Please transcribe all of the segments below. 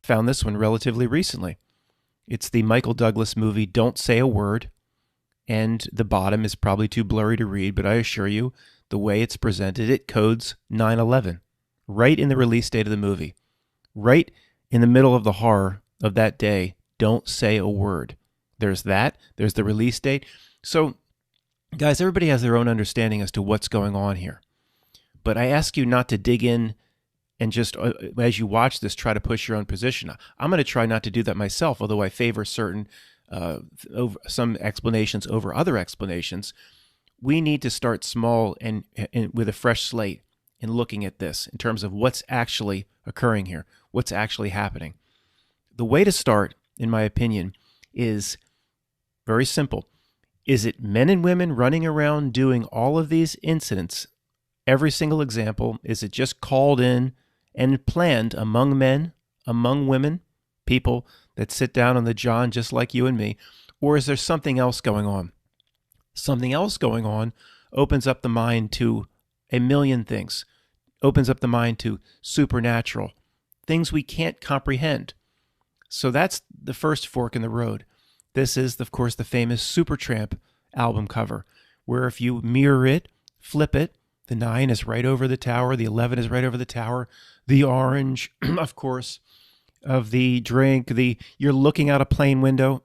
found this one relatively recently. It's the Michael Douglas movie Don't Say a Word, and the bottom is probably too blurry to read, but I assure you, the way it's presented, it codes 9/11 right in the release date of the movie, right in the middle of the horror of that day. Don't say a word. There's that. There's the release date. So, guys, everybody has their own understanding as to what's going on here. But I ask you not to dig in and just, as you watch this, try to push your own position. I'm going to try not to do that myself, although I favor certain some explanations over other explanations. We need to start small and with a fresh slate in looking at this in terms of what's actually occurring here, what's actually happening. The way to start, in my opinion, is very simple. Is it men and women running around doing all of these incidents? Every single example, is it just called in and planned among men, among women, people that sit down on the john just like you and me? Or is there something else going on? Something else going on opens up the mind to a million things, opens up the mind to supernatural, things we can't comprehend. So that's the first fork in the road. This is, of course, the famous Supertramp album cover, where if you mirror it, flip it, the 9 is right over the tower, the 11 is right over the tower, the orange, of course, of the drink, you're looking out a plane window.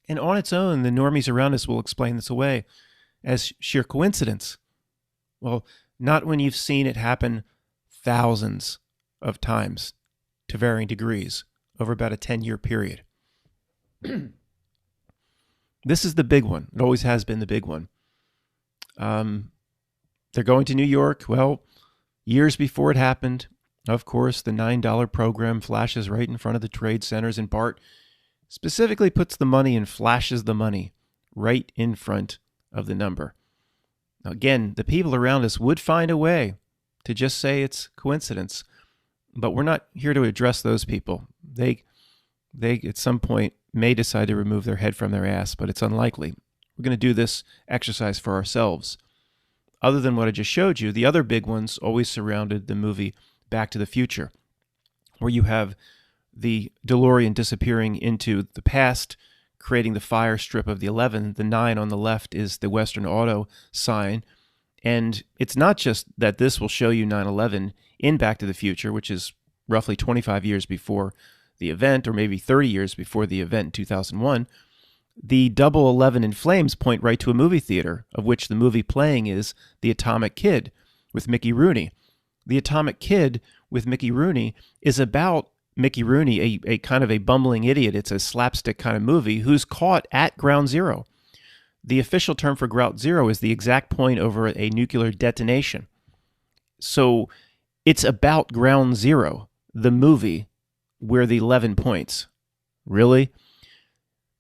And on its own, the normies around us will explain this away as sheer coincidence. Well, not when you've seen it happen thousands of times to varying degrees over about a 10-year period. This is the big one. It always has been the big one. They're going to New York. Well, years before it happened, of course, the $9 program flashes right in front of the trade centers, and Bart specifically puts the money and flashes the money right in front of the number. Now, again, the people around us would find a way to just say it's coincidence, but we're not here to address those people. They at some point may decide to remove their head from their ass, but it's unlikely. We're going to do this exercise for ourselves. Other than what I just showed you, the other big ones always surrounded the movie Back to the Future, where you have the DeLorean disappearing into the past, creating the fire strip of the 11. The 9 on the left is the Western Auto sign. And it's not just that this will show you 9/11 in Back to the Future, which is roughly 25 years before the event, or maybe 30 years before the event in 2001. The double 11 in flames point right to a movie theater, of which the movie playing is The Atomic Kid with Mickey Rooney. The Atomic Kid with Mickey Rooney is about Mickey Rooney, a kind of a bumbling idiot. It's a slapstick kind of movie who's caught at ground zero. The official term for ground zero is the exact point over a nuclear detonation. So it's about ground zero, the movie where the 11 points. Really?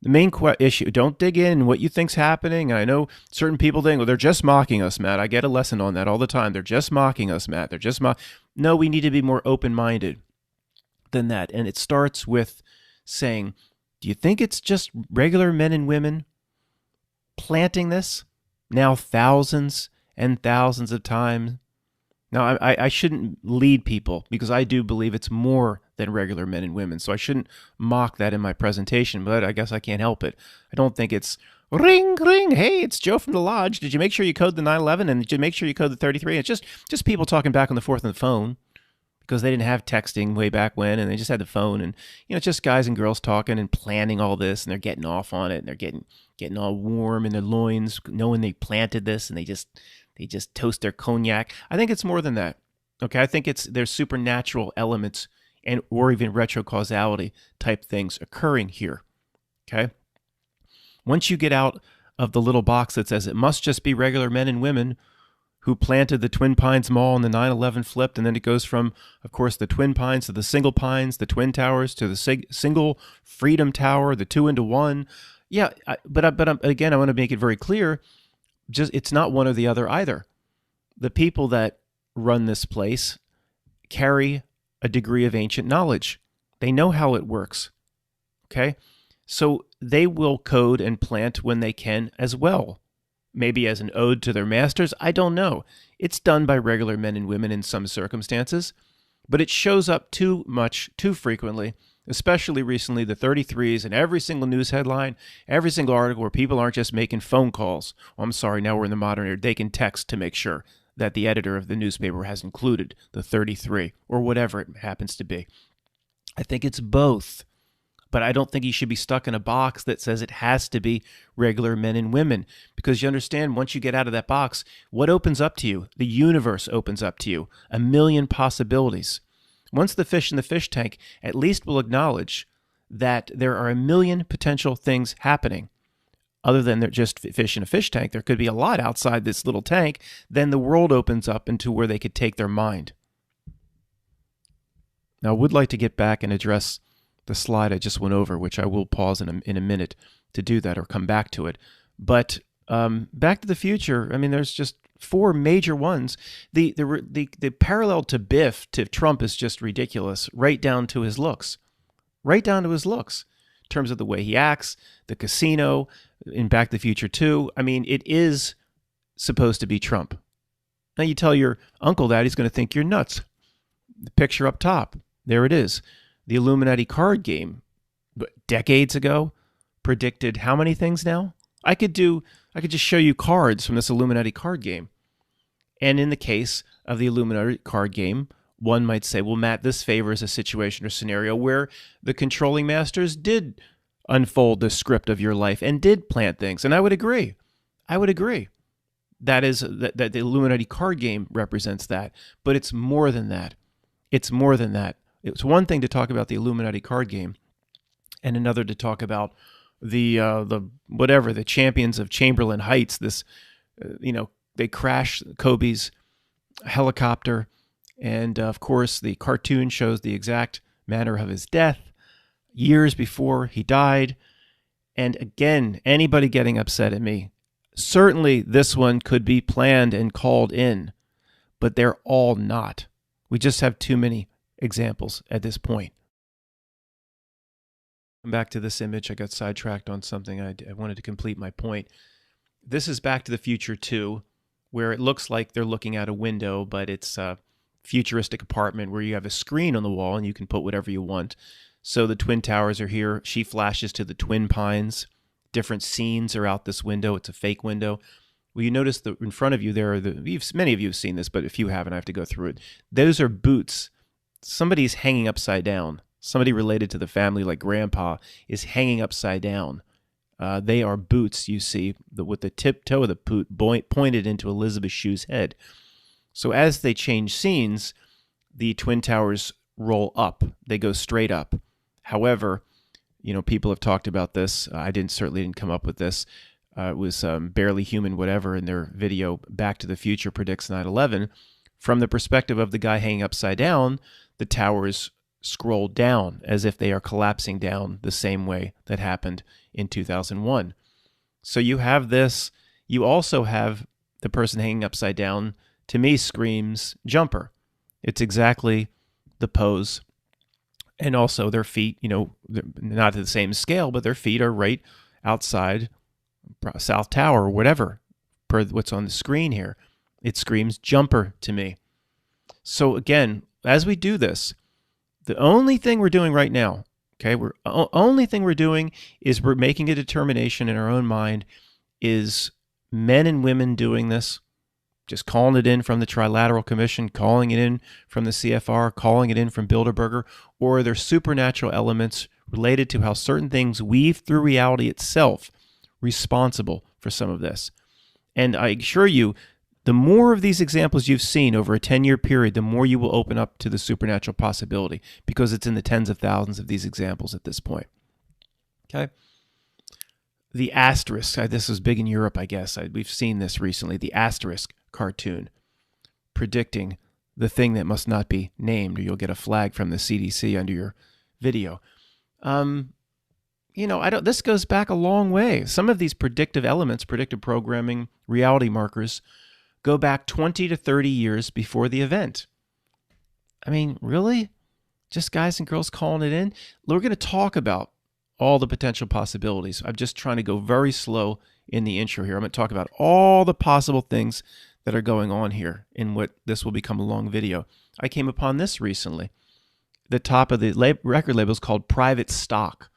The main issue, don't dig in what you think's happening. I know certain people think, well, they're just mocking us, Matt. I get a lesson on that all the time. They're just mocking us, Matt. They're just No, we need to be more open-minded than that. And it starts with saying, do you think it's just regular men and women planting this now thousands and thousands of times? Now, I shouldn't lead people because I do believe it's more than regular men and women. So I shouldn't mock that in my presentation, but I guess I can't help it. I don't think it's ring, ring. Hey, it's Joe from the Lodge. Did you make sure you code the 911? And did you make sure you code the 33? It's just people talking back and forth on the phone because they didn't have texting way back when, and they just had the phone. And, it's just guys and girls talking and planning all this, and they're getting off on it, and they're getting all warm in their loins, knowing they planted this, and they just toast their cognac. I think it's more than that. Okay, I think there's supernatural elements or even retrocausality type things occurring here. Okay? Once you get out of the little box that says it must just be regular men and women who planted the Twin Pines Mall and the 9/11 flipped, and then it goes from, of course, the Twin Pines to the Single Pines, the Twin Towers to the Single Freedom Tower, the 2 into 1. Yeah, but again, I want to make it very clear, it's not one or the other either. The people that run this place carry a degree of ancient knowledge. They know how it works. Okay? So they will code and plant when they can as well. Maybe as an ode to their masters. I don't know. It's done by regular men and women in some circumstances. But it shows up too much, too frequently, especially recently, the 33s and every single news headline, every single article where people aren't just making phone calls. Oh, I'm sorry, now we're in the modern era. They can text to make sure that the editor of the newspaper has included the 33 or whatever it happens to be. I think it's both. But I don't think he should be stuck in a box that says it has to be regular men and women. Because you understand, once you get out of that box, what opens up to you? The universe opens up to you. A million possibilities. Once the fish in the fish tank at least will acknowledge that there are a million potential things happening. Other than they're just fish in a fish tank, there could be a lot outside this little tank. Then the world opens up into where they could take their mind. Now, I would like to get back and address the slide I just went over, which I will pause in a minute to do that or come back to it. But Back to the Future, I mean, there's just four major ones. The parallel to Biff to Trump is just ridiculous, right down to his looks. Right down to his looks. In terms of the way he acts, the casino, in Back to the Future 2. I mean, it is supposed to be Trump. Now you tell your uncle that, he's going to think you're nuts. The picture up top, there it is. The Illuminati card game, decades ago, predicted how many things now? I could just show you cards from this Illuminati card game. And in the case of the Illuminati card game, one might say, well, Matt, this favors a situation or scenario where the controlling masters did unfold the script of your life and did plant things. And I would agree. That the Illuminati card game represents that. But it's more than that. It's more than that. It's one thing to talk about the Illuminati card game, and another to talk about the champions of Chamberlain Heights. This, they crash Kobe's helicopter, and of course the cartoon shows the exact manner of his death years before he died. And again, anybody getting upset at me, certainly this one could be planned and called in, but they're all not. We just have too many examples at this point. Back to this image, I got sidetracked on something. I wanted to complete my point. This is Back to the Future 2, where it looks like they're looking out a window, but it's a futuristic apartment where you have a screen on the wall and you can put whatever you want. So the Twin Towers are here. She flashes to the Twin Pines. Different scenes are out this window. It's a fake window. Well, you notice that in front of you there are many of you have seen this, but if you haven't, I have to go through it. Those are boots. Somebody's hanging upside down. Somebody related to the family, like Grandpa, is hanging upside down. They are boots, you see, with the tip toe of the boot pointed into Elizabeth Shue's head. So as they change scenes, the Twin Towers roll up. They go straight up. However, people have talked about this. I certainly didn't come up with this. It was Barely Human Whatever in their video, Back to the Future Predicts 9/11. From the perspective of the guy hanging upside down, the towers scroll down as if they are collapsing down the same way that happened in 2001. So you have this. You also have the person hanging upside down, to me, screams jumper. It's exactly the pose. And also their feet, they're not to the same scale, but their feet are right outside South Tower or whatever, per what's on the screen here. It screams jumper to me. So again, as we do this, the only thing we're doing right now, only thing we're doing is we're making a determination in our own mind. Is men and women doing this? Just calling it in from the Trilateral Commission, calling it in from the CFR, calling it in from Bilderberger, or are there supernatural elements related to how certain things weave through reality itself responsible for some of this? And I assure you, the more of these examples you've seen over a 10-year period, the more you will open up to the supernatural possibility, because it's in the tens of thousands of these examples at this point. Okay? The asterisk, this was big in Europe, I guess. We've seen this recently. The asterisk cartoon predicting the thing that must not be named, or you'll get a flag from the CDC under your video. This goes back a long way. Some of these predictive elements, predictive programming, reality markers, go back 20 to 30 years before the event. I mean, really? Just guys and girls calling it in? We're going to talk about all the potential possibilities. I'm just trying to go very slow in the intro here. I'm going to talk about all the possible things that are going on here in what this will become a long video. I came upon this recently. The top of the record label is called Private Stock.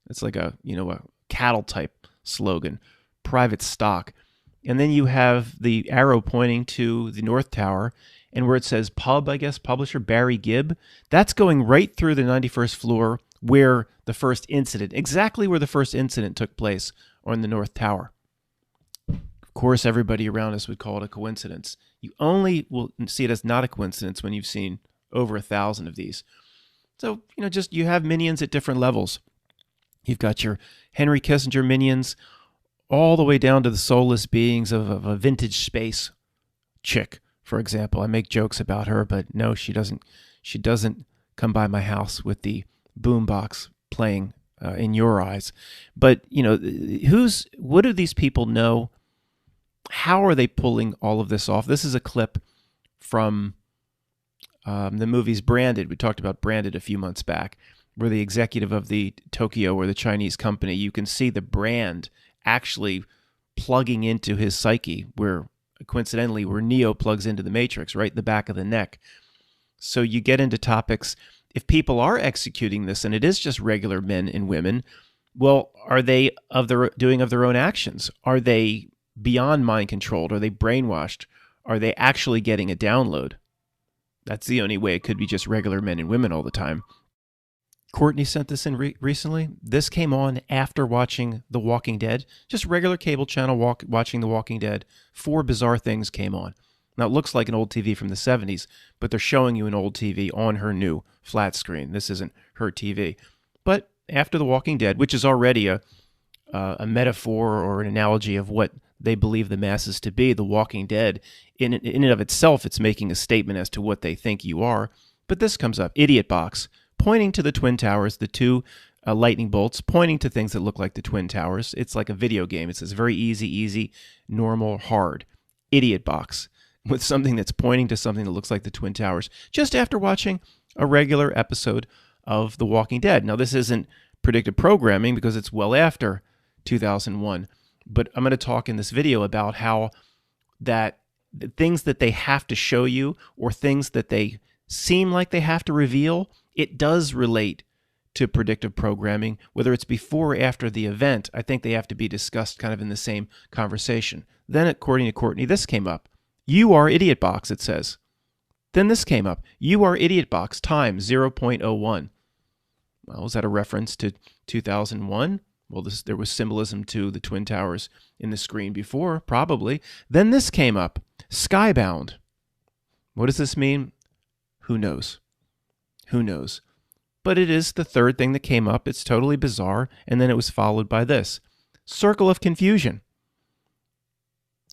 It's like a cattle type slogan, Private Stock. And then you have the arrow pointing to the North Tower, and where it says pub, I guess, publisher Barry Gibb, that's going right through the 91st floor where the first incident, exactly where the first incident took place on the North Tower. Of course, everybody around us would call it a coincidence. You only will see it as not a coincidence when you've seen over 1,000 of these. So, just you have minions at different levels. You've got your Henry Kissinger minions all the way down to the soulless beings of a vintage space chick, for example. I make jokes about her, but no, she doesn't come by my house with the boombox playing in your eyes. But, what do these people know? How are they pulling all of this off? This is a clip from the movies Branded. We talked about Branded a few months back, where the executive of the Tokyo or the Chinese company, you can see the brand actually plugging into his psyche, where coincidentally where Neo plugs into the Matrix, right in the back of the neck. So you get into topics, if people are executing this and it is just regular men and women, well, are they doing of their own actions? Are they beyond mind controlled? Are they brainwashed? Are they actually getting a download? That's the only way it could be just regular men and women all the time. Courtney sent this in recently. This came on after watching The Walking Dead. Just regular cable channel watching The Walking Dead. 4 bizarre things came on. Now, it looks like an old TV from the 70s, but they're showing you an old TV on her new flat screen. This isn't her TV. But after The Walking Dead, which is already a metaphor or an analogy of what they believe the masses to be, The Walking Dead, in and of itself, it's making a statement as to what they think you are. But this comes up, Idiot Box, pointing to the Twin Towers, the 2 lightning bolts, pointing to things that look like the Twin Towers. It's like a video game. It says very easy, normal, hard. Idiot Box, with something that's pointing to something that looks like the Twin Towers, just after watching a regular episode of The Walking Dead. Now, this isn't predictive programming because it's well after 2001, but I'm going to talk in this video about how that the things that they have to show you or things that they seem like they have to reveal, it does relate to predictive programming, whether it's before or after the event. I think they have to be discussed kind of in the same conversation. Then, according to Courtney, this came up. You are Idiot Box, it says. Then this came up. You are Idiot Box times 0.01. Well, is that a reference to 2001? Well, there was symbolism to the Twin Towers in the screen before, probably. Then this came up. Skybound. What does this mean? Who knows? Who knows? But it is the third thing that came up. It's totally bizarre. And then it was followed by this. Circle of Confusion.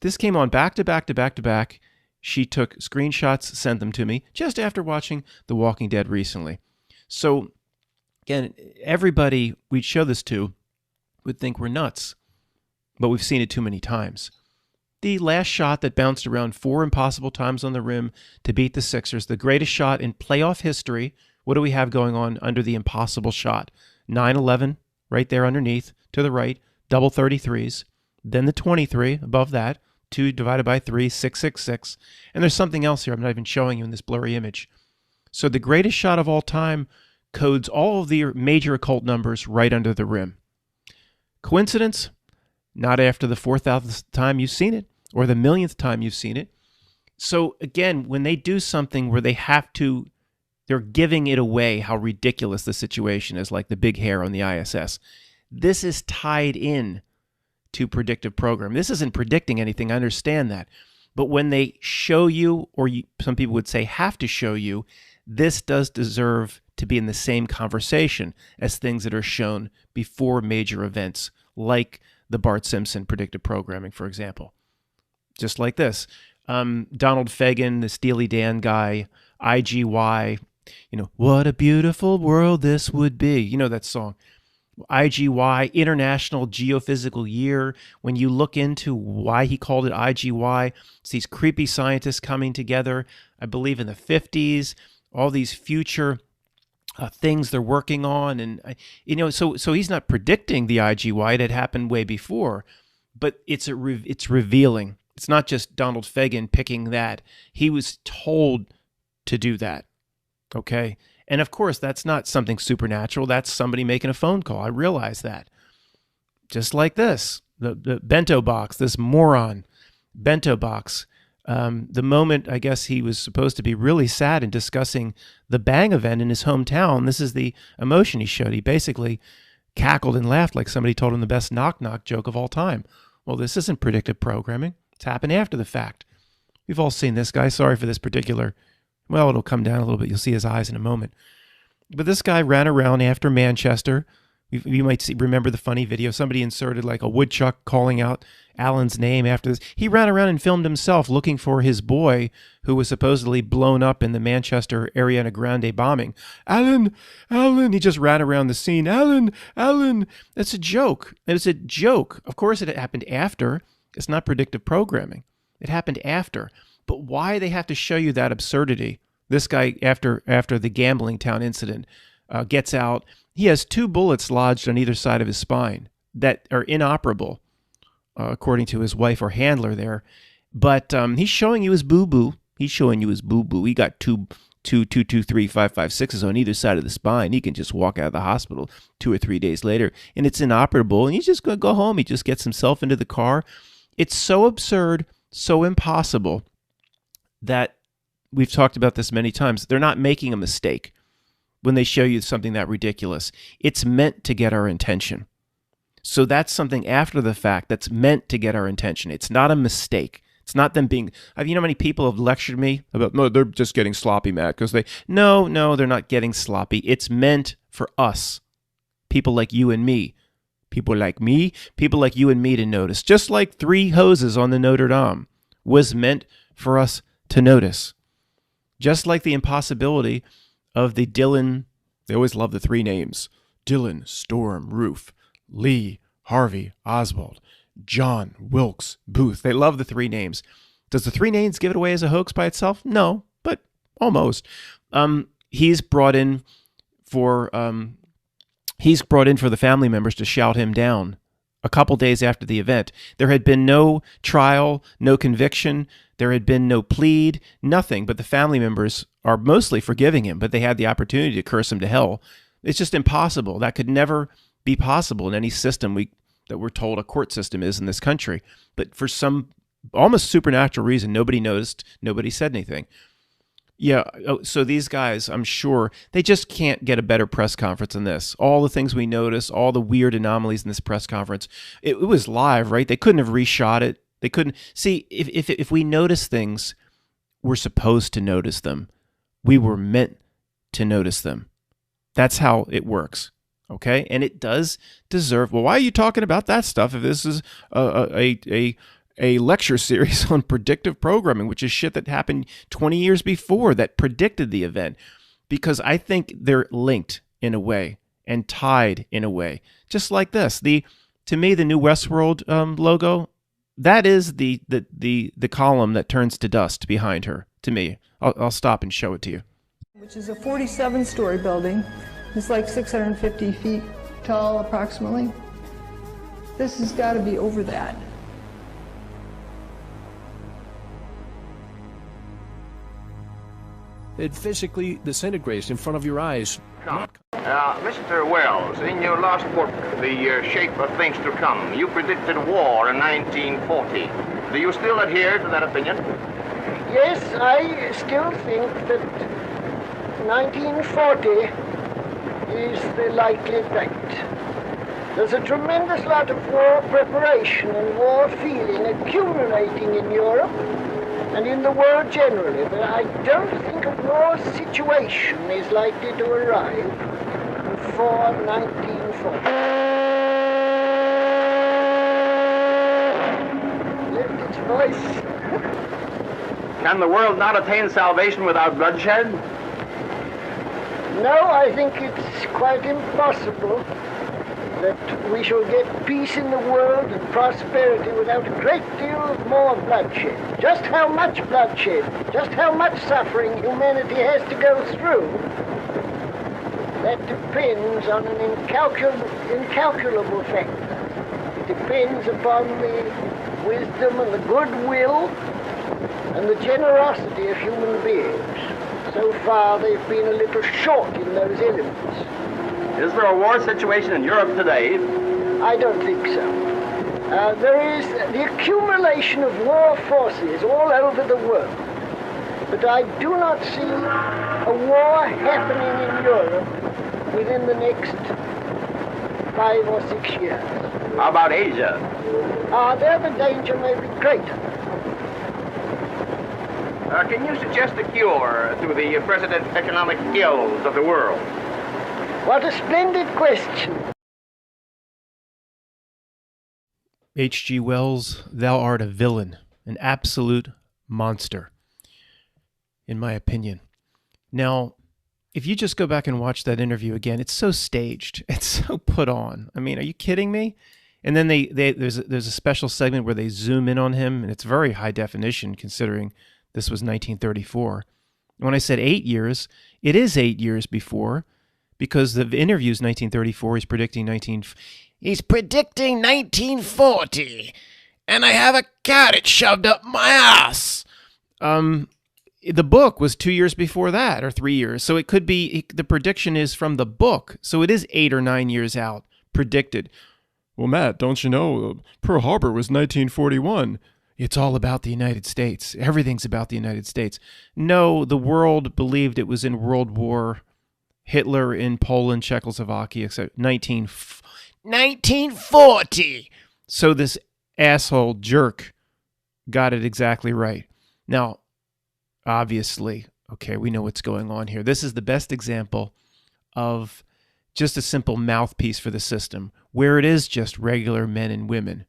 This came on back to back to back to back. She took screenshots, sent them to me just after watching The Walking Dead recently. So, again, everybody we'd show this to would think we're nuts, but we've seen it too many times. The last shot that bounced around 4 impossible times on the rim to beat the Sixers, the greatest shot in playoff history. What do we have going on under the impossible shot? 9-11, right there underneath, to the right, double 33s. Then the 23 above that, 2 divided by 3, 666. And there's something else here I'm not even showing you in this blurry image. So the greatest shot of all time codes all of the major occult numbers right under the rim. Coincidence? Not after the 4,000th time you've seen it, or the millionth time you've seen it. So again, when they do something where they're giving it away how ridiculous the situation is, like the big hair on the ISS. This is tied in to predictive program. This isn't predicting anything, I understand that. But when they show you, or some people would say have to show you, this does deserve to be in the same conversation as things that are shown before major events, like the Bart Simpson predictive programming, for example. Just like this. Donald Fagen, the Steely Dan guy, IGY, what a beautiful world this would be. You know that song. IGY, International Geophysical Year. When you look into why he called it IGY, it's these creepy scientists coming together, I believe in the 50s, all these future things they're working on. And, so he's not predicting the IGY. It had happened way before, but it's revealing. It's not just Donald Fagen picking that. He was told to do that, okay? And of course, that's not something supernatural. That's somebody making a phone call. I realize that. Just like this, the bento box, this moron bento box. The moment, I guess, he was supposed to be really sad and discussing the Bang event in his hometown, this is the emotion he showed. He basically cackled and laughed like somebody told him the best knock-knock joke of all time. Well, this isn't predictive programming. It's happened after the fact. We've all seen this guy. Sorry for this particular, well, it'll come down a little bit. You'll see his eyes in a moment. But this guy ran around after Manchester. You might remember the funny video. Somebody inserted like a woodchuck calling out Alan's name after this. He ran around and filmed himself looking for his boy who was supposedly blown up in the Manchester Ariana Grande bombing. Alan, Alan. He just ran around the scene. Alan, Alan. It's a joke. It's a joke. Of course it happened after. It's not predictive programming. It happened after. But why they have to show you that absurdity? This guy, after the gambling town incident, gets out. He has 2 bullets lodged on either side of his spine that are inoperable, according to his wife or handler there. But he's showing you his boo-boo. He's showing you his boo-boo. He got 2, 3, 5, 5, 6s on either side of the spine. He can just walk out of the hospital 2 or 3 days later, and it's inoperable. And he's just going to go home. He just gets himself into the car. It's so absurd, so impossible that we've talked about this many times. They're not making a mistake when they show you something that ridiculous. It's meant to get our attention. So that's something after the fact that's meant to get our attention. It's not a mistake. It's not them being, you know how many people have lectured me about, no, they're just getting sloppy, Matt, because no, they're not getting sloppy. It's meant for us, people like you and me, people like you and me to notice. Just like 3 hoses on the Notre Dame was meant for us to notice. Just like the impossibility of the Dylan, they always love the 3 names, Dylan, Storm, Roof, Lee, Harvey, Oswald, John, Wilkes, Booth. They love the 3 names. Does the 3 names give it away as a hoax by itself? No, but almost. He's brought in for the family members to shout him down a couple days after the event. There had been no trial, no conviction. There had been no plead, nothing. But the family members are mostly forgiving him, but they had the opportunity to curse him to hell. It's just impossible. That could never be possible in any system that we're told a court system is in this country. But for some almost supernatural reason, nobody noticed, nobody said anything. Yeah, so these guys, I'm sure, they just can't get a better press conference than this. All the things we notice, all the weird anomalies in this press conference, it was live, right? They couldn't have reshot it. They couldn't. See, if we notice things, we're supposed to notice them. We were meant to notice them. That's how it works, okay? And it does deserve, well, why are you talking about that stuff if this is a lecture series on predictive programming, which is shit that happened 20 years before that predicted the event? Because I think they're linked in a way and tied in a way. Just like this. To me, the new Westworld logo, that is the column that turns to dust behind her, to me. I'll stop and show it to you. Which is a 47-story building. It's like 650 feet tall, approximately. This has got to be over that. It physically disintegrates in front of your eyes. Mr. Wells, in your last book, The Shape of Things to Come, you predicted war in 1940. Do you still adhere to that opinion? Yes, I still think that 1940 is the likely date. There's a tremendous lot of war preparation and war feeling accumulating in Europe and in the world generally, but I don't think a war situation is likely to arrive before 1940. Lift its voice. Can the world not attain salvation without bloodshed? No, I think it's quite impossible that we shall get peace in the world and prosperity without a great deal more bloodshed. Just how much bloodshed, just how much suffering humanity has to go through, that depends on an incalculable factor. It depends upon the wisdom and the goodwill and the generosity of human beings. So far, they've been a little short in those elements. Is there a war situation in Europe today? I don't think so. There is the accumulation of war forces all over the world. But I do not see a war happening in Europe within the next 5 or 6 years. How about Asia? There the danger may be greater. Can you suggest a cure to the present economic ills of the world? What a splendid question. H.G. Wells, thou art a villain, an absolute monster, in my opinion. Now, if you just go back and watch that interview again, it's so staged. It's so put on. I mean, are you kidding me? And then there's a special segment where they zoom in on him, and it's very high definition considering this was 1934. When I said 8 years, it is 8 years before, because the interview's 1934. He's predicting 1940, and I have a carrot shoved up my ass. The book was 2 years before that, or 3 years. So it could be, the prediction is from the book. So it is 8 or 9 years out, predicted. Well, Matt, don't you know, Pearl Harbor was 1941. It's all about the United States. Everything's about the United States. No, the world believed it was in World War. Hitler in Poland, Czechoslovakia, etc. 1940. So this asshole jerk got it exactly right. Now, obviously, okay, we know what's going on here. This is the best example of just a simple mouthpiece for the system, where it is just regular men and women.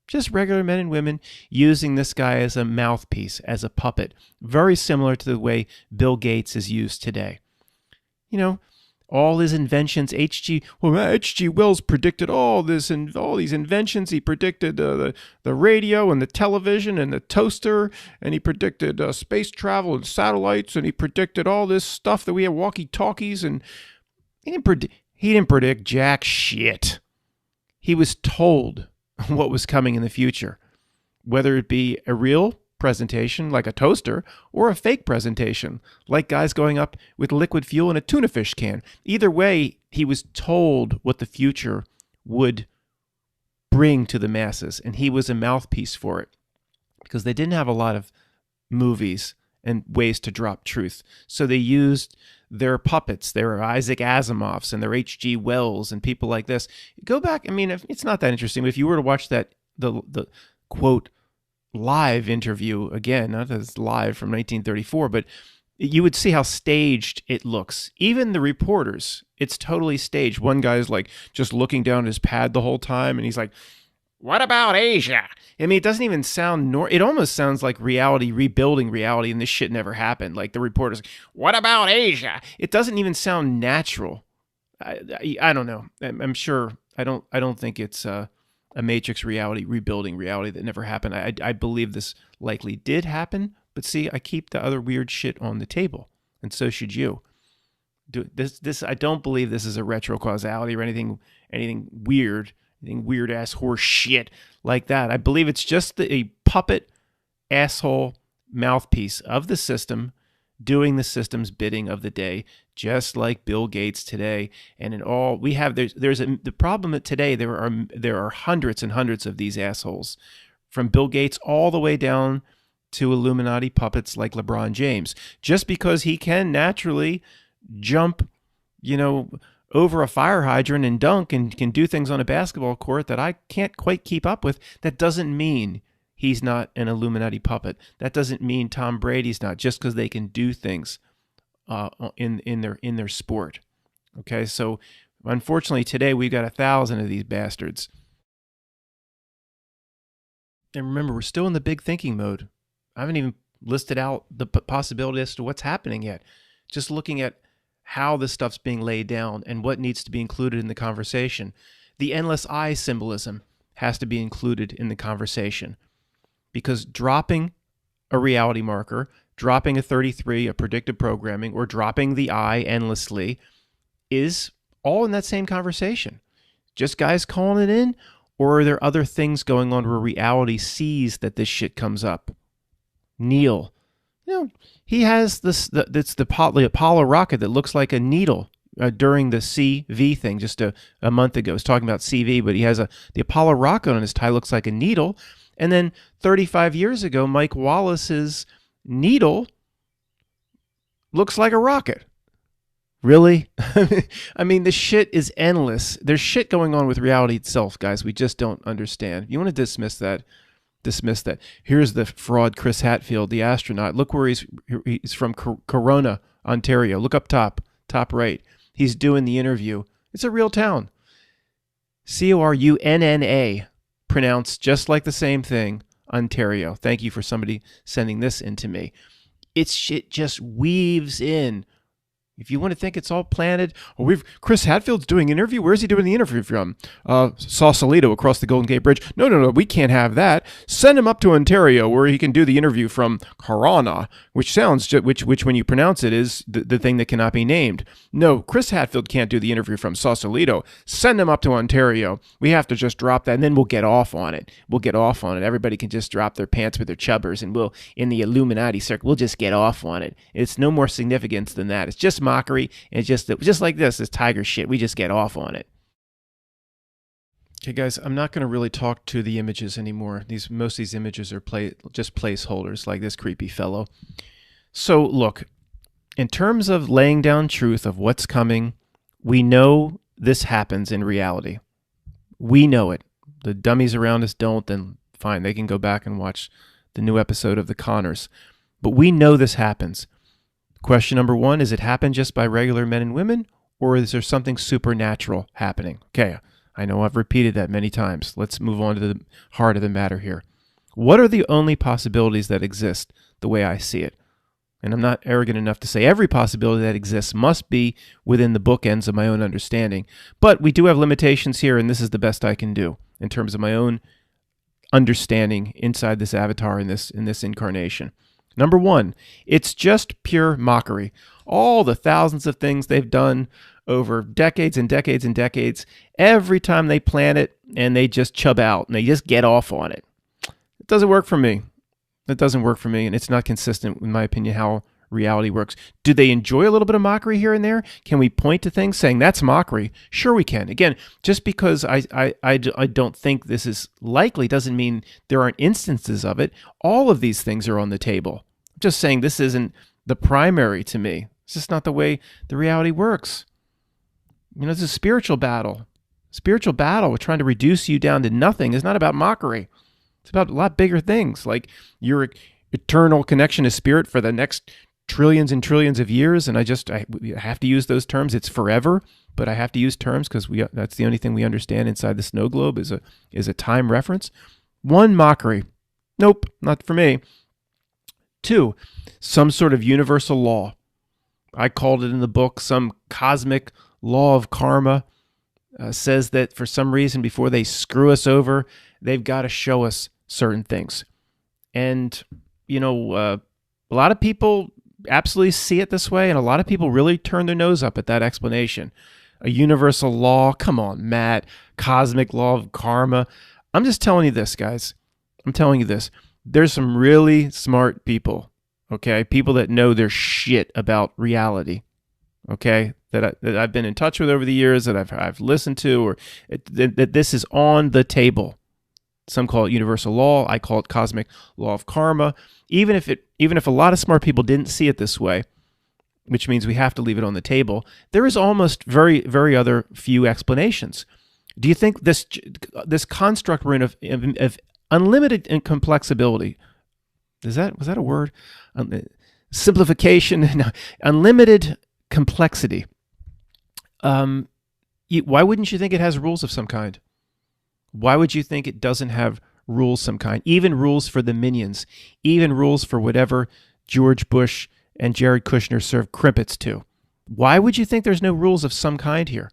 Just regular men and women using this guy as a mouthpiece, as a puppet. Very similar to the way Bill Gates is used today. You know, all his inventions, H.G. Wells predicted all this and all these inventions. He predicted the radio and the television and the toaster, and he predicted space travel and satellites, and he predicted all this stuff that we have walkie-talkies, and he didn't predict jack shit. He was told what was coming in the future, whether it be a real presentation like a toaster or a fake presentation like guys going up with liquid fuel in a tuna fish can. Either way, he was told what the future would bring to the masses, and he was a mouthpiece for it because they didn't have a lot of movies and ways to drop truth. So they used their puppets, their Isaac Asimovs and their H.G. Wells and people like this. Go back, I mean, it's not that interesting, but if you were to watch that, the quote, live interview again, not as live from 1934, but you would see how staged it looks. Even the reporters, it's totally staged. One guy's like just looking down at his pad the whole time, and he's like, what about Asia? I mean, it doesn't even sound, it almost sounds like reality, rebuilding reality, and this shit never happened. Like the reporter's like, what about Asia? It doesn't even sound natural. I don't know. I'm sure, I don't think it's a matrix reality, rebuilding reality that never happened. I believe this likely did happen, but see, I keep the other weird shit on the table, and so should you. This I don't believe this is a retrocausality or anything weird. Weird ass horse shit like that. I believe it's just a puppet asshole mouthpiece of the system doing the system's bidding of the day, just like Bill Gates today. And in all we have, the problem that today there are hundreds and hundreds of these assholes, from Bill Gates all the way down to Illuminati puppets like LeBron James. Just because he can naturally jump, over a fire hydrant and dunk and can do things on a basketball court that I can't quite keep up with, that doesn't mean he's not an Illuminati puppet. That doesn't mean Tom Brady's not, just because they can do things in their sport. Okay, so unfortunately today we've got 1,000 of these bastards. And remember, we're still in the big thinking mode. I haven't even listed out the possibility as to what's happening yet. Just looking at how this stuff's being laid down and what needs to be included in the conversation. The endless eye symbolism has to be included in the conversation, because dropping a reality marker, dropping a 33, a predictive programming, or dropping the eye endlessly is all in that same conversation. Just guys calling it in, Or are there other things going on where reality sees that this shit comes up? Neil, he has it's the Apollo rocket that looks like a needle during the CV thing just a month ago. He was talking about CV, but he has the Apollo rocket on his tie looks like a needle. And then 35 years ago, Mike Wallace's needle looks like a rocket. Really? I mean, the shit is endless. There's shit going on with reality itself, guys. We just don't understand. You want to dismiss that? Dismiss that. Here's the fraud, Chris Hadfield, the astronaut. Look where he's from, Corona, Ontario. Look up top right. He's doing the interview. It's a real town. Corunna, pronounced just like the same thing, Ontario. Thank you for somebody sending this in to me. Shit just weaves in. If you want to think it's all planted, Chris Hadfield's doing an interview. Where's he doing the interview from? Sausalito across the Golden Gate Bridge. No, we can't have that. Send him up to Ontario where he can do the interview from Corunna, which sounds, which when you pronounce it is the thing that cannot be named. No, Chris Hadfield can't do the interview from Sausalito. Send him up to Ontario. We have to just drop that, and then we'll get off on it. Everybody can just drop their pants with their chubbers, and we'll, in the Illuminati circle, we'll just get off on it. It's no more significance than that. It's just mockery, and just like this tiger shit. We just get off on it. Okay, guys, I'm not going to really talk to the images anymore. Most of these images are just placeholders, like this creepy fellow. So, look, in terms of laying down truth of what's coming, we know this happens in reality. We know it. The dummies around us don't, then fine, they can go back and watch the new episode of The Conners. But we know this happens. Question number one, is it happen just by regular men and women, or is there something supernatural happening? Okay, I know I've repeated that many times. Let's move on to the heart of the matter here. What are the only possibilities that exist the way I see it? And I'm not arrogant enough to say every possibility that exists must be within the bookends of my own understanding. But we do have limitations here, and this is the best I can do in terms of my own understanding inside this avatar in this incarnation. Number one, it's just pure mockery. All the thousands of things they've done over decades and decades and decades, every time they plan it and they just chub out and they just get off on it. It doesn't work for me. It doesn't work for me, and it's not consistent, in my opinion, how reality works. Do they enjoy a little bit of mockery here and there? Can we point to things saying that's mockery? Sure we can. Again, just because I don't think this is likely doesn't mean there aren't instances of it. All of these things are on the table. I'm just saying this isn't the primary to me. It's just not the way the reality works. It's a spiritual battle. Spiritual battle. We're trying to reduce you down to nothing. It's not about mockery. It's about a lot bigger things, like your eternal connection to spirit for the next trillions and trillions of years. And I have to use those terms. It's forever, but I have to use terms because that's the only thing we understand inside the snow globe is a time reference. One, mockery. Nope, not for me. Two, some sort of universal law. I called it in the book some cosmic law of karma. Says that for some reason before they screw us over, they've got to show us certain things. And, a lot of people absolutely see it this way, and a lot of people really turn their nose up at that explanation. A universal law, come on, Matt, cosmic law of karma. I'm just telling you this, guys. I'm telling you this. There's some really smart people, okay? People that know their shit about reality, okay? That I've been in touch with over the years, that I've listened to, or that this is on the table. Some call it universal law. I call it cosmic law of karma. Even if a lot of smart people didn't see it this way, which means we have to leave it on the table, there is almost very, very other few explanations. Do you think this construct we're in of unlimited complexibility, was that a word? Simplification, no, unlimited complexity. Why wouldn't you think it has rules of some kind? Why would you think it doesn't have rules some kind? Even rules for the minions, even rules for whatever George Bush and Jared Kushner serve crimpets to. Why would you think there's no rules of some kind here?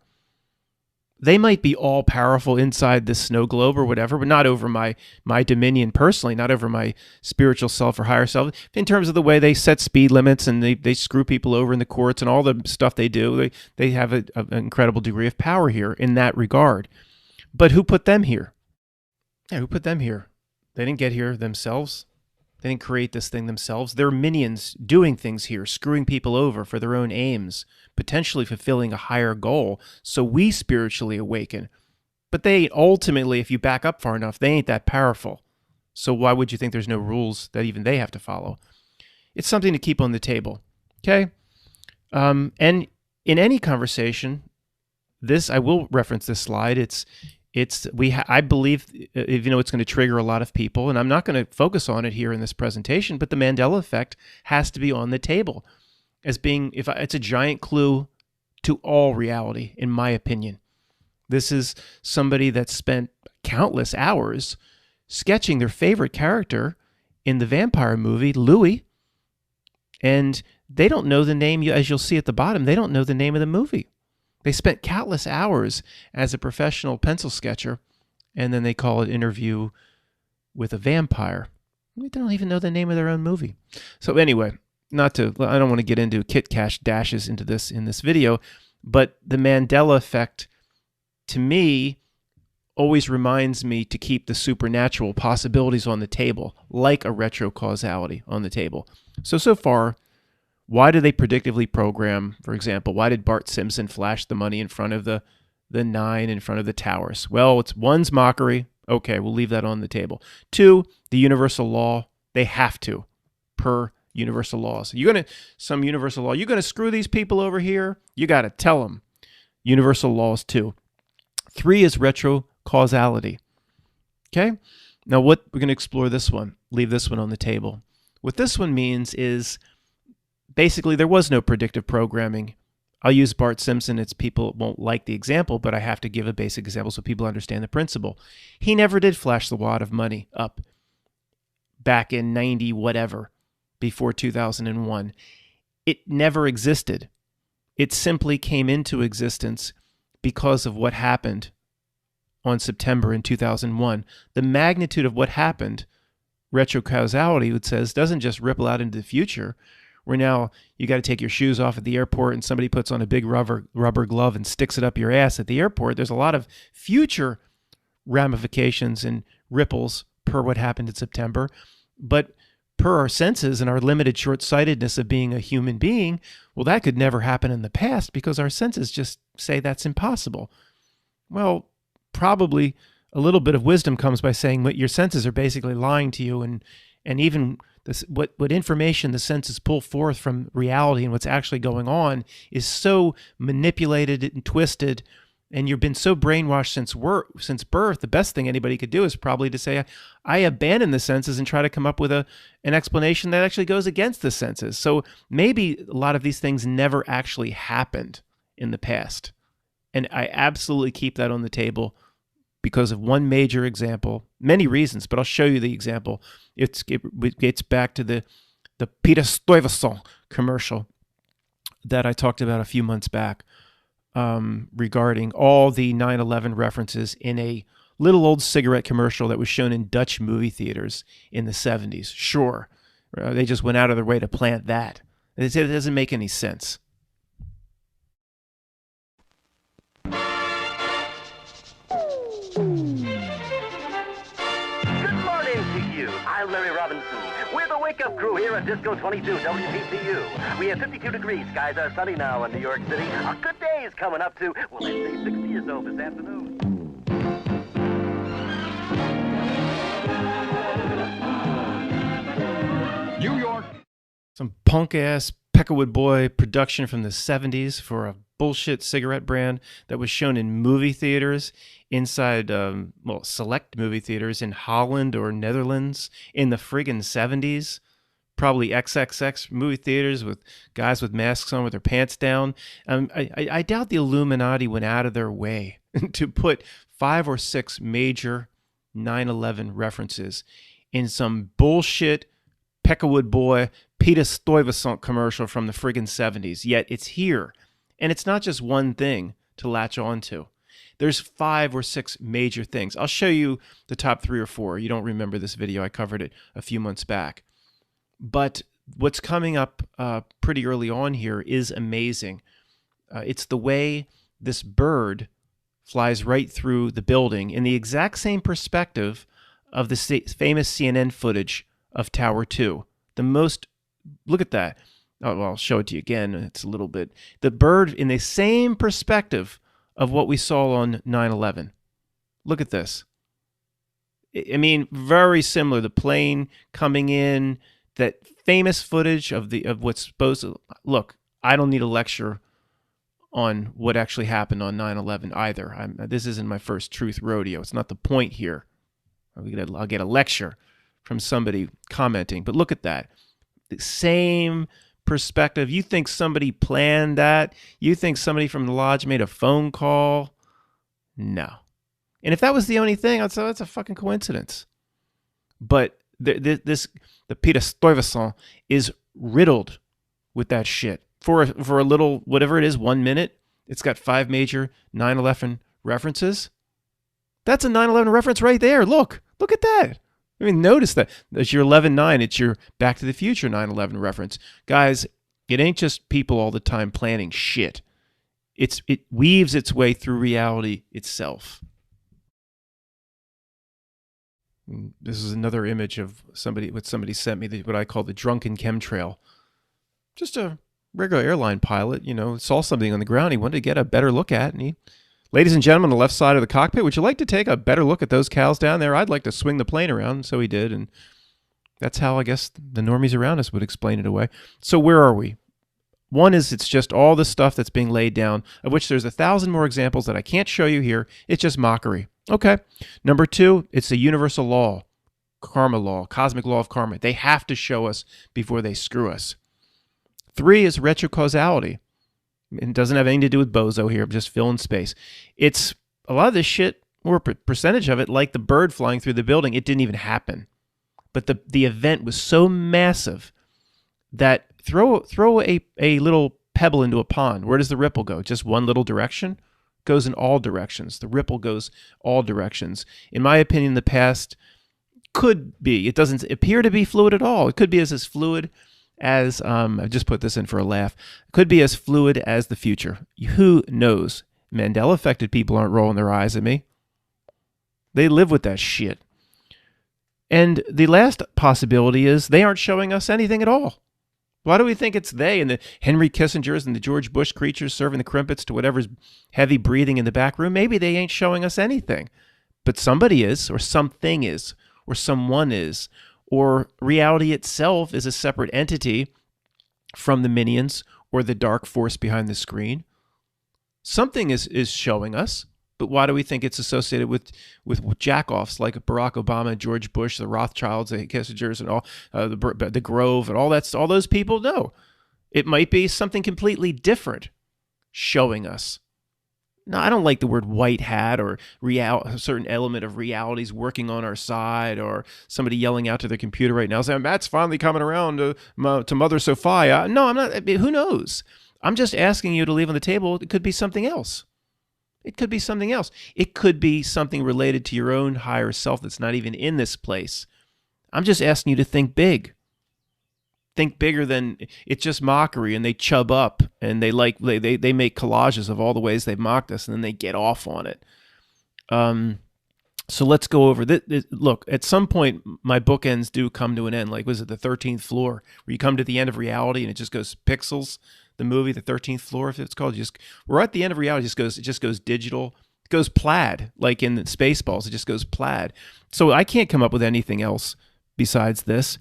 They might be all powerful inside the snow globe or whatever, but not over my dominion personally, not over my spiritual self or higher self. In terms of the way they set speed limits and they screw people over in the courts and all the stuff they do, they have an incredible degree of power here in that regard. But who put them here? Yeah, who put them here? They didn't get here themselves. They didn't create this thing themselves. They're minions doing things here, screwing people over for their own aims, potentially fulfilling a higher goal, so we spiritually awaken. But they ultimately, if you back up far enough, they ain't that powerful. So why would you think there's no rules that even they have to follow? It's something to keep on the table, okay? And in any conversation, I will reference this slide. I believe, it's going to trigger a lot of people, and I'm not going to focus on it here in this presentation, but the Mandela effect has to be on the table as being, it's a giant clue to all reality, in my opinion. This is somebody that spent countless hours sketching their favorite character in the vampire movie, Louis, and they don't know the name, as you'll see at the bottom, they don't know the name of the movie. They spent countless hours as a professional pencil sketcher, and then they call it Interview with a Vampire. They don't even know the name of their own movie. So anyway, I don't want to get into Kit Cash dashes into this in this video, but the Mandela effect, to me, always reminds me to keep the supernatural possibilities on the table, like a retrocausality on the table. So far, why do they predictively program, for example, why did Bart Simpson flash the money in front of the 9 in front of the towers? Well, it's one's mockery. Okay, we'll leave that on the table. 2, the universal law. They have to, per universal laws. Some universal law, you're going to screw these people over here? You got to tell them. Universal laws 2. 3 is retrocausality. Okay? Now, we're going to explore this one. Leave this one on the table. What this one means is, basically, there was no predictive programming. I'll use Bart Simpson. People won't like the example, but I have to give a basic example so people understand the principle. He never did flash the wad of money up back in 90 whatever, before 2001. It never existed. It simply came into existence because of what happened on September in 2001. The magnitude of what happened, retrocausality, it says, doesn't just ripple out into the future, where now you got to take your shoes off at the airport and somebody puts on a big rubber glove and sticks it up your ass at the airport. There's a lot of future ramifications and ripples per what happened in September. But per our senses and our limited short-sightedness of being a human being, well, that could never happen in the past because our senses just say that's impossible. Well, probably a little bit of wisdom comes by saying what your senses are basically lying to you, and even what information the senses pull forth from reality and what's actually going on is so manipulated and twisted, and you've been so brainwashed since birth. The best thing anybody could do is probably to say, I abandon the senses and try to come up with an explanation that actually goes against the senses. So maybe a lot of these things never actually happened in the past. And I absolutely keep that on the table because of one major example, many reasons, but I'll show you the example. It gets back to the Peter Stuyvesant commercial that I talked about a few months back, regarding all the 9/11 references in a little old cigarette commercial that was shown in Dutch movie theaters in the 70s. Sure, they just went out of their way to plant that. It doesn't make any sense. I'm Larry Robinson. We're the wake-up crew here at Disco 22 WPTU. We have 52 degrees. Skies are sunny now in New York City. A good day is coming up to, well, let's say 60 or so this afternoon. New York. Some punk-ass Peckerwood Boy production from the 70s for a bullshit cigarette brand that was shown in movie theaters inside, select movie theaters in Holland or Netherlands in the friggin' 70s. Probably XXX movie theaters with guys with masks on with their pants down. I doubt the Illuminati went out of their way to put 5 or 6 major 9/11 references in some bullshit Peckerwood Boy Peter Stuyvesant commercial from the friggin' 70s. Yet it's here. And it's not just one thing to latch on to. There's 5 or 6 major things. I'll show you the top 3 or 4. You don't remember this video. I covered it a few months back. But what's coming up pretty early on here is amazing. It's the way this bird flies right through the building in the exact same perspective of the famous CNN footage of Tower 2. Look at that. Oh, well, I'll show it to you again. It's a little bit. The bird in the same perspective of what we saw on 9/11. Look at this. I mean, very similar. The plane coming in, that famous footage of what's supposed to look. I don't need a lecture on what actually happened on 9/11 either. This isn't my first truth rodeo. It's not the point here. I'll get a lecture from somebody commenting. But look at that. The same perspective. You think somebody planned that? You think somebody from the lodge made a phone call? No. And if that was the only thing, I'd say that's a fucking coincidence. But the Peter Stuyvesant is riddled with that shit. For a little, whatever it is, 1 minute, it's got 5 major 9/11 references. That's a 9/11 reference right there. Look at that. I mean, notice that. It's your 11/9. It's your Back to the Future 9/11 reference. Guys, it ain't just people all the time planning shit. It weaves its way through reality itself. This is another image of what somebody sent me, what I call the drunken chemtrail. Just a regular airline pilot, saw something on the ground he wanted to get a better look at. And ladies and gentlemen on the left side of the cockpit, would you like to take a better look at those cows down there? I'd like to swing the plane around. So he did. And that's how I guess the normies around us would explain it away. So where are we? One is it's just all the stuff that's being laid down, of which there's 1,000 more examples that I can't show you here. It's just mockery. Okay. Number 2, it's a universal law, karma law, cosmic law of karma. They have to show us before they screw us. 3 is retrocausality. It doesn't have anything to do with bozo here, just fill in space. It's a lot of this shit, or a percentage of it, like the bird flying through the building, it didn't even happen. But the event was so massive that throw a little pebble into a pond. Where does the ripple go? Just one little direction? Goes in all directions. The ripple goes all directions. In my opinion, the past could be, it doesn't appear to be fluid at all. It could be as fluid as, I just put this in for a laugh, it could be as fluid as the future. Who knows? Mandela affected people aren't rolling their eyes at me. They live with that shit. And the last possibility is they aren't showing us anything at all. Why do we think it's they and the Henry Kissingers and the George Bush creatures serving the crimpets to whatever's heavy breathing in the back room? Maybe they ain't showing us anything. But somebody is, or something is, or someone is, or reality itself is a separate entity from the minions or the dark force behind the screen. Something is showing us. But why do we think it's associated with jack-offs like Barack Obama, George Bush, the Rothschilds, the Kissingers, and all the Grove, and all those people? No, it might be something completely different showing us. No, I don't like the word white hat or a certain element of realities working on our side, or somebody yelling out to their computer right now saying, Matt's finally coming around to Mother Sophia. No, I'm not. Who knows? I'm just asking you to leave on the table. It could be something else. It could be something else. It could be something related to your own higher self that's not even in this place. I'm just asking you to think big. Think bigger than it's just mockery, and they chub up, and they make collages of all the ways they've mocked us, and then they get off on it. So let's go over this. Look, at some point, my bookends do come to an end. Like, was it the 13th floor, where you come to the end of reality and it just goes pixels? The movie, The 13th Floor, if it's called, we're at the end of reality. It just goes digital. It goes plaid, like in Spaceballs. It just goes plaid. So I can't come up with anything else besides this.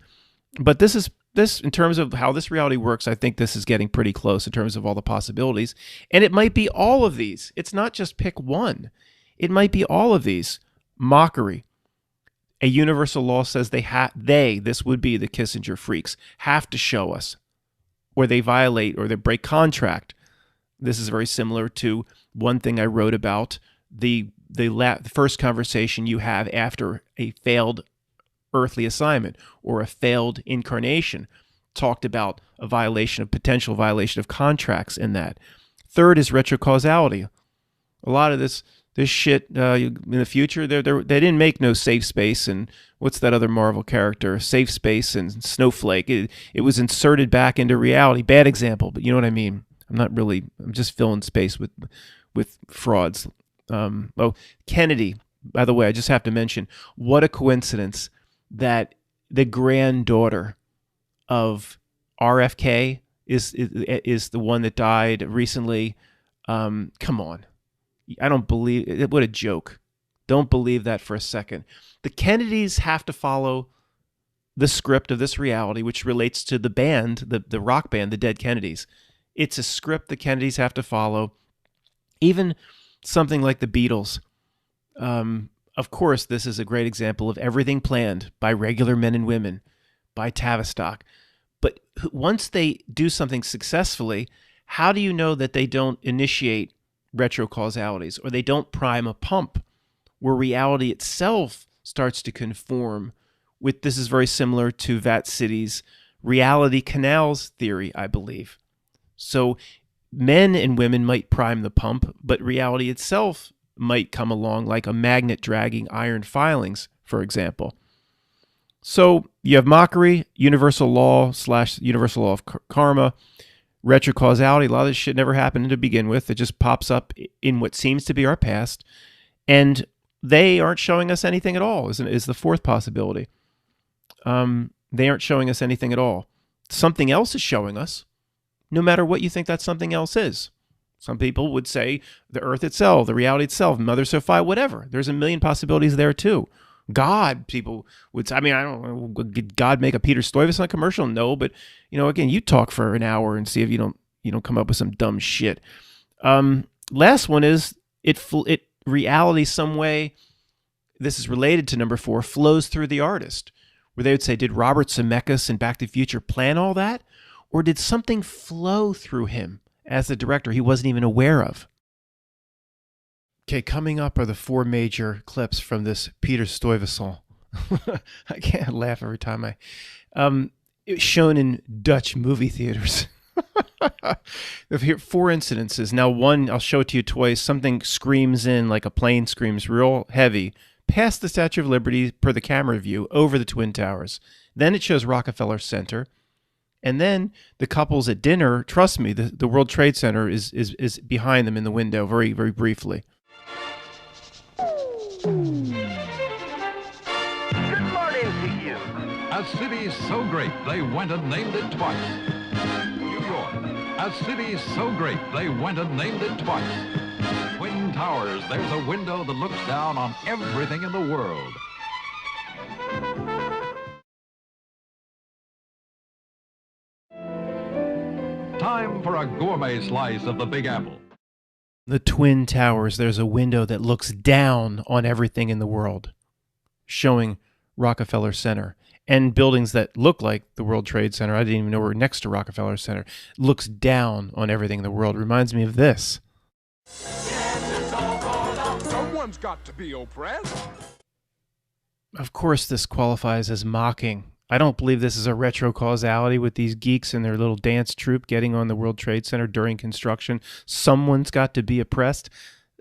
But this in terms of how this reality works, I think this is getting pretty close in terms of all the possibilities. And it might be all of these. It's not just pick one. It might be all of these. Mockery. A universal law says this would be the Kissinger freaks, have to show us, or they violate or they break contract. This is very similar to one thing I wrote about, the first conversation you have after a failed earthly assignment or a failed incarnation. Talked about a potential violation of contracts in that. Third is retrocausality. A lot of this shit in the future, they didn't make no Safe Space and what's that other Marvel character? Safe Space and Snowflake. It was inserted back into reality. Bad example, but you know what I mean. I'm just filling space with frauds. Kennedy By the way, I just have to mention, what a coincidence that the granddaughter of RFK is the one that died recently. Come on. I don't believe it. What a joke. Don't believe that for a second. The Kennedys have to follow the script of this reality, which relates to the band, the rock band, the Dead Kennedys. It's a script the Kennedys have to follow. Even something like the Beatles. Of course, this is a great example of everything planned by regular men and women, by Tavistock. But once they do something successfully, how do you know that they don't initiate retrocausalities, or they don't prime a pump where reality itself starts to conform with, this is very similar to Vat City's reality canals theory, I believe. So men and women might prime the pump, but reality itself might come along like a magnet dragging iron filings, for example. So you have mockery, universal law / universal law of karma, retrocausality. A lot of this shit never happened to begin with. It just pops up in what seems to be our past. And they aren't showing us anything at all, is the fourth possibility. They aren't showing us anything at all. Something else is showing us, no matter what you think that something else is. Some people would say the earth itself, the reality itself, Mother Sophia, whatever. There's a million possibilities there too. God, people would say, I mean, I don't know, did God make a Peter Stuyvesant commercial? No, but again, you talk for an hour and see if you don't come up with some dumb shit. Last one is it reality some way. This is related to number 4, flows through the artist, where they would say, did Robert Zemeckis in Back to the Future plan all that, or did something flow through him as the director he wasn't even aware of? Okay, coming up are the 4 major clips from this Peter Stuyvesant. I can't laugh every time it's shown in Dutch movie theaters. Here 4 incidences. Now, one, I'll show it to you twice. Something screams in like a plane screams real heavy past the Statue of Liberty per the camera view over the Twin Towers. Then it shows Rockefeller Center. And then the couple's at dinner. Trust me, the World Trade Center is behind them in the window very, very briefly. Good morning to you. A city so great they went and named it twice. New York, a city so great they went and named it twice. Twin Towers, there's a window that looks down on everything in the world. Time for a gourmet slice of the Big Apple. The Twin Towers, there's a window that looks down on everything in the world, showing Rockefeller Center. And buildings that look like the World Trade Center, I didn't even know were next to Rockefeller Center, looks down on everything in the world. Reminds me of this. Someone's got to be oppressed. Of course, this qualifies as mocking. I don't believe this is a retrocausality with these geeks and their little dance troupe getting on the World Trade Center during construction. Someone's got to be oppressed.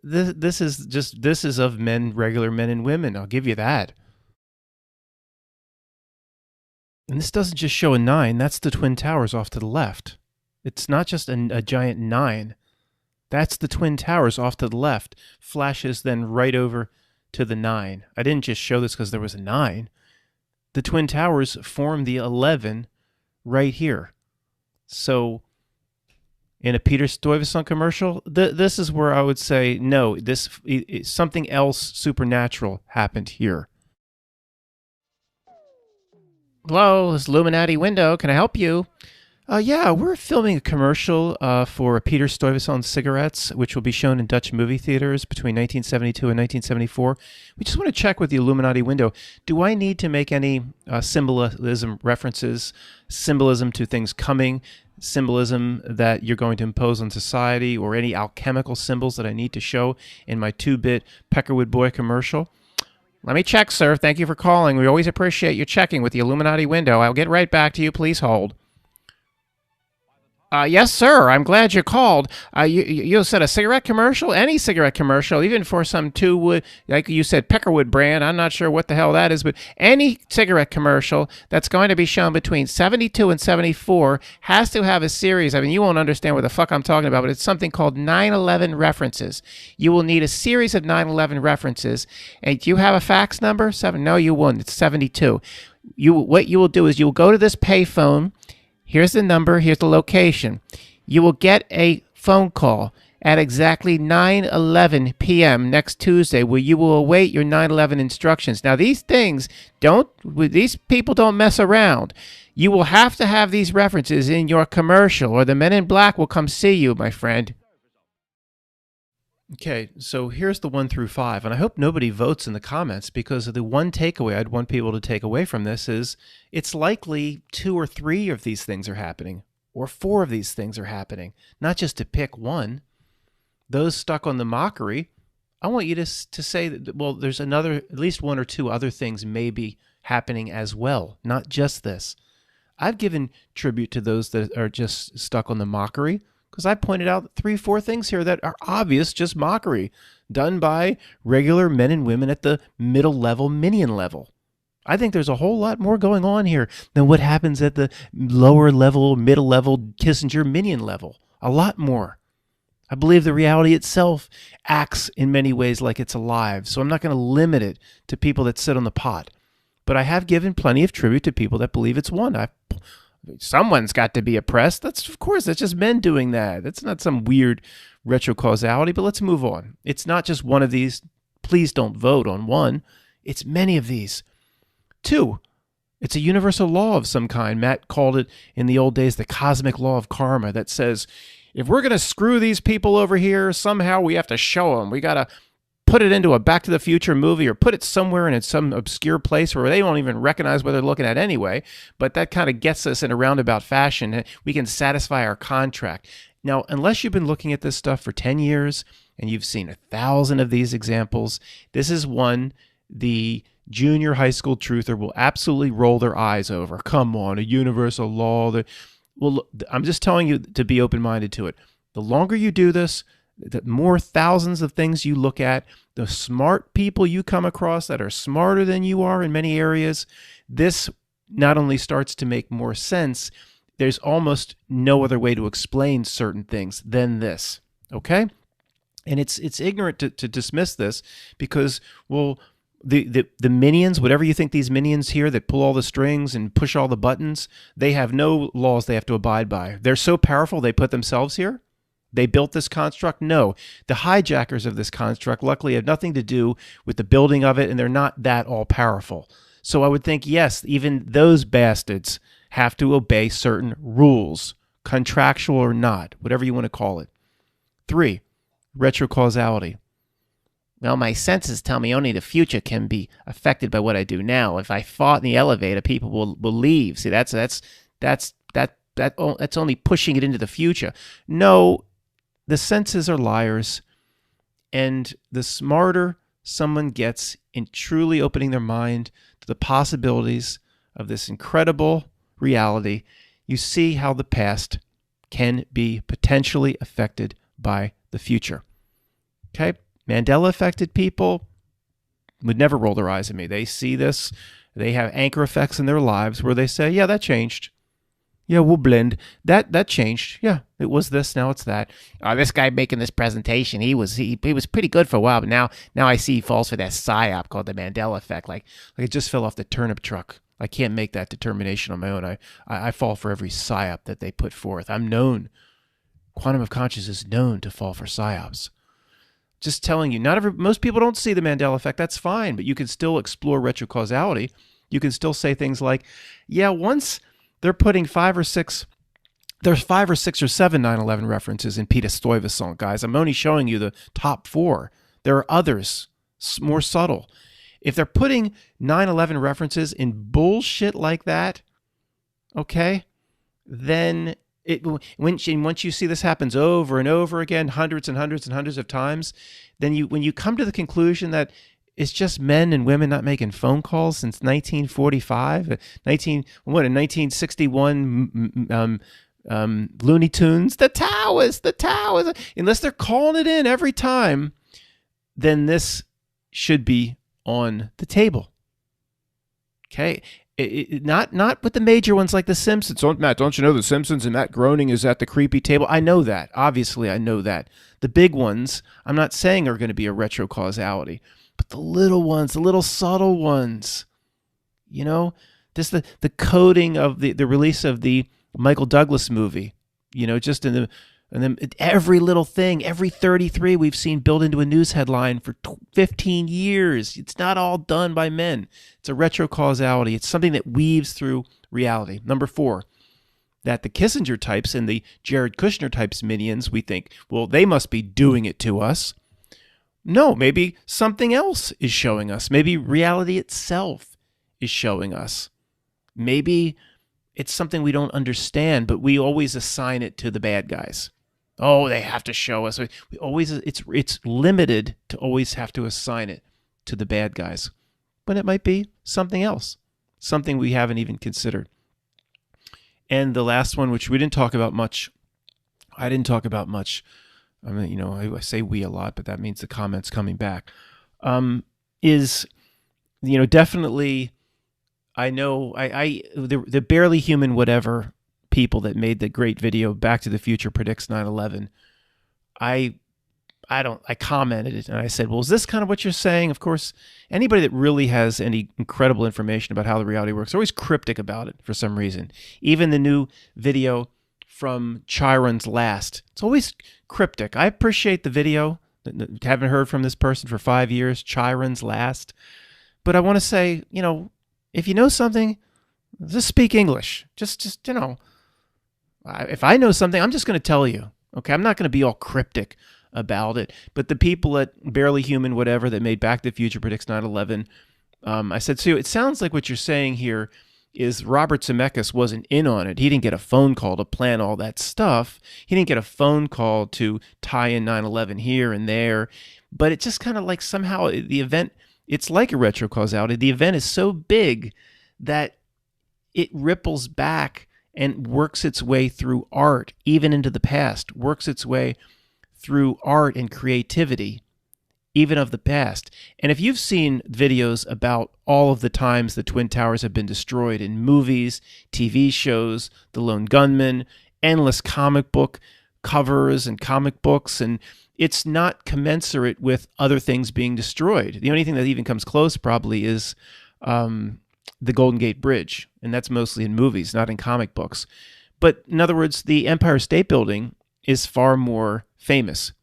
This is of men, regular men and women. I'll give you that. And this doesn't just show a 9. That's the Twin Towers off to the left. It's not just a giant 9. That's the Twin Towers off to the left. Flashes then right over to the 9. I didn't just show this because there was a 9. The Twin Towers form the 11 right here. So in a Peter Stuyvesant commercial, this is where I would say, no, something else supernatural happened here. Hello, this Illuminati window. Can I help you? Yeah, we're filming a commercial for Peter Stuyvesant cigarettes, which will be shown in Dutch movie theaters between 1972 and 1974. We just want to check with the Illuminati window. Do I need to make any symbolism references, symbolism to things coming, symbolism that you're going to impose on society, or any alchemical symbols that I need to show in my 2-bit Peckerwood Boy commercial? Let me check, sir. Thank you for calling. We always appreciate you checking with the Illuminati window. I'll get right back to you. Please hold. Yes, sir. I'm glad you called. You said a cigarette commercial? Any cigarette commercial, even for some two-wood, like you said, Peckerwood brand. I'm not sure what the hell that is, but any cigarette commercial that's going to be shown between 72 and 74 has to have a series. I mean, you won't understand what the fuck I'm talking about, but it's something called 9/11 references. You will need a series of 9/11 references. And do you have a fax number? No, you won't. It's 72. What you will do is you will go to this payphone. Here's the number. Here's the location. You will get a phone call at exactly 9:11 p.m. next Tuesday, where you will await your 9/11 instructions. Now, these people don't mess around. You will have to have these references in your commercial, or the men in black will come see you, my friend. Okay, so here's the 1 through 5, and I hope nobody votes in the comments, because the one takeaway I'd want people to take away from this is it's likely 2 or 3 of these things are happening, or 4 of these things are happening, not just to pick one. Those stuck on the mockery, I want you to say that, well, there's at least 1 or 2 other things may be happening as well, not just this. I've given tribute to those that are just stuck on the mockery, because I pointed out 3, 4 things here that are obvious, just mockery, done by regular men and women at the middle level, minion level. I think there's a whole lot more going on here than what happens at the lower level, middle level, Kissinger minion level. A lot more. I believe the reality itself acts in many ways like it's alive, so I'm not going to limit it to people that sit on the pot. But I have given plenty of tribute to people that believe it's one. Someone's got to be oppressed. That's just men doing that. That's not some weird retrocausality, but let's move on. It's not just one of these. Please don't vote on one. It's many of these. 2, it's a universal law of some kind. Matt called it in the old days the cosmic law of karma, that says, if we're going to screw these people over here, somehow we have to show them. We got to put it into a Back to the Future movie, or put it somewhere in some obscure place where they won't even recognize what they're looking at anyway. But that kind of gets us in a roundabout fashion. We can satisfy our contract. Now, unless you've been looking at this stuff for 10 years and you've seen 1,000 of these examples, this is one the junior high school truther will absolutely roll their eyes over. Come on, a universal law. Well, I'm just telling you to be open-minded to it. The longer you do this, the more thousands of things you look at, the smart people you come across that are smarter than you are in many areas, this not only starts to make more sense, there's almost no other way to explain certain things than this, okay? And it's ignorant to dismiss this, because, well, the minions, whatever you think these minions here that pull all the strings and push all the buttons, they have no laws they have to abide by. They're so powerful they put themselves here? They built this construct? No. The hijackers of this construct luckily have nothing to do with the building of it, and they're not that all-powerful. So I would think, yes, even those bastards have to obey certain rules, contractual or not, whatever you want to call it. 3, retrocausality. Well, my senses tell me only the future can be affected by what I do now. If I fought in the elevator, people will leave. See, that's only pushing it into the future. No, the senses are liars, and the smarter someone gets in truly opening their mind to the possibilities of this incredible reality, you see how the past can be potentially affected by the future. Okay? Mandela affected people would never roll their eyes at me. They see this. They have anchor effects in their lives where they say, yeah, that changed. Yeah, we'll blend. That changed. Yeah, it was this, now it's that. This guy making this presentation, he was pretty good for a while, but now I see he falls for that psyop called the Mandela effect. Like it just fell off the turnip truck. I can't make that determination on my own. I fall for every psyop that they put forth. I'm known. Quantum of consciousness is known to fall for psyops. Just telling you, most people don't see the Mandela effect. That's fine, but you can still explore retrocausality. You can still say things like, yeah, once they're putting 5 or 6, there's 5 or 6 or 7 9/11 references in Peter Stuyvesant, guys. I'm only showing you the top 4. There are others, more subtle. If they're putting 9/11 references in bullshit like that, okay, then once you see this happens over and over again, hundreds and hundreds and hundreds of times, then when you come to the conclusion that it's just men and women not making phone calls since 1945, in 1961, Looney Tunes, the towers. Unless they're calling it in every time, then this should be on the table. Okay? Not with the major ones like The Simpsons. Matt, don't you know The Simpsons and Matt Groening is at the creepy table? I know that. Obviously, I know that. The big ones, I'm not saying are going to be a retro causality, but the little ones, the little subtle ones, just the coding of the release of the Michael Douglas movie, just in the, and then every little thing, every 33 we've seen built into a news headline for 15 years. It's not all done by men. It's a retro causality. It's something that weaves through reality. Number 4, that the Kissinger types and the Jared Kushner types minions, we think, well, they must be doing it to us. No, maybe something else is showing us. Maybe reality itself is showing us. Maybe it's something we don't understand, but we always assign it to the bad guys. Oh, they have to show us. We always, it's limited to always have to assign it to the bad guys. But it might be something else, something we haven't even considered. And the last one, which we didn't talk about much, I didn't talk about much. I mean, I say we a lot, but that means the comments coming back, is, definitely, I know the barely human whatever people that made the great video Back to the Future Predicts 9/11. I commented it and I said, well, is this kind of what you're saying? Of course, anybody that really has any incredible information about how the reality works are always cryptic about it for some reason. Even the new video from Chiron's Last, it's always cryptic. I appreciate the video. Haven't heard from this person for 5 years, Chiron's Last. But I want to say, if you know something, just speak English. Just if I know something, I'm just going to tell you. Okay, I'm not going to be all cryptic about it. But the people at Barely Human Whatever that made Back to the Future Predicts 9/11, I said, so it sounds like what you're saying here is Robert Zemeckis wasn't in on it. He didn't get a phone call to plan all that stuff. He didn't get a phone call to tie in 9/11 here and there. But it's just kind of like somehow the event, it's like a retro causality. The event is so big that it ripples back and works its way through art, even into the past, works its way through art and creativity, even of the past. And if you've seen videos about all of the times the Twin Towers have been destroyed in movies, TV shows, The Lone Gunman, endless comic book covers and comic books, and it's not commensurate with other things being destroyed. The only thing that even comes close probably is the Golden Gate Bridge, and that's mostly in movies, not in comic books. But in other words, the Empire State Building is far more famous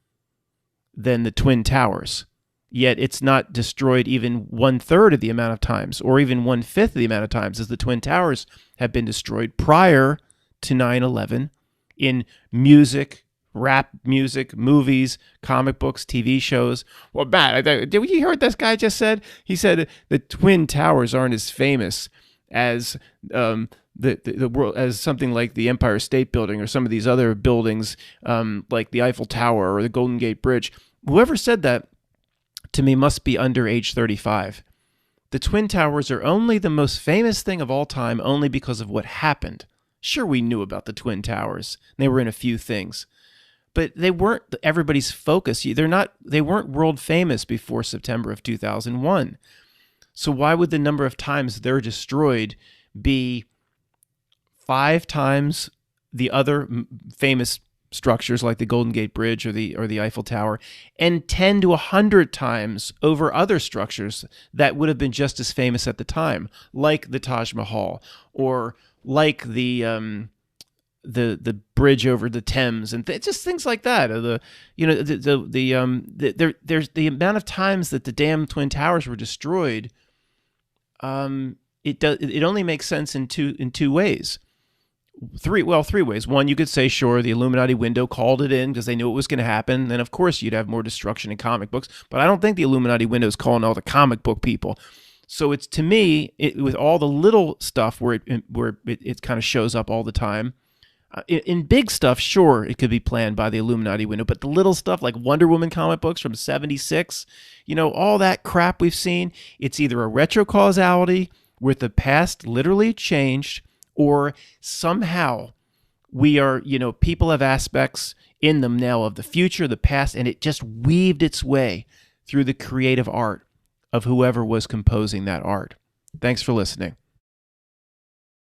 than the Twin Towers, yet it's not destroyed even 1/3 of the amount of times, or even 1/5 of the amount of times as the Twin Towers have been destroyed prior to 9/11 in music, rap music, movies, comic books, TV shows. Well, Matt, did you hear what this guy just said? He said the Twin Towers aren't as famous as the world, as something like the Empire State Building or some of these other buildings, like the Eiffel Tower or the Golden Gate Bridge. Whoever said that to me must be under age 35. The Twin Towers are only the most famous thing of all time only because of what happened. Sure, we knew about the Twin Towers. They were in a few things. But they weren't everybody's focus. They weren't world famous before September of 2001. So why would the number of times they're destroyed be 5 times the other famous structures like the Golden Gate Bridge or the Eiffel Tower, and 10 to 100 times over other structures that would have been just as famous at the time, like the Taj Mahal or like the bridge over the Thames and just things like that. Or there's the amount of times that the damn Twin Towers were destroyed. It only makes sense in two ways. Three ways. One, you could say, sure, the Illuminati window called it in because they knew it was going to happen. Then, of course, you'd have more destruction in comic books. But I don't think the Illuminati window is calling all the comic book people. So it's, to me, with all the little stuff where it kind of shows up all the time. In big stuff, sure, it could be planned by the Illuminati window. But the little stuff like Wonder Woman comic books from '76, all that crap we've seen, it's either a retro causality where the past literally changed, or somehow we are, people have aspects in them now of the future, the past, and it just weaved its way through the creative art of whoever was composing that art. Thanks for listening.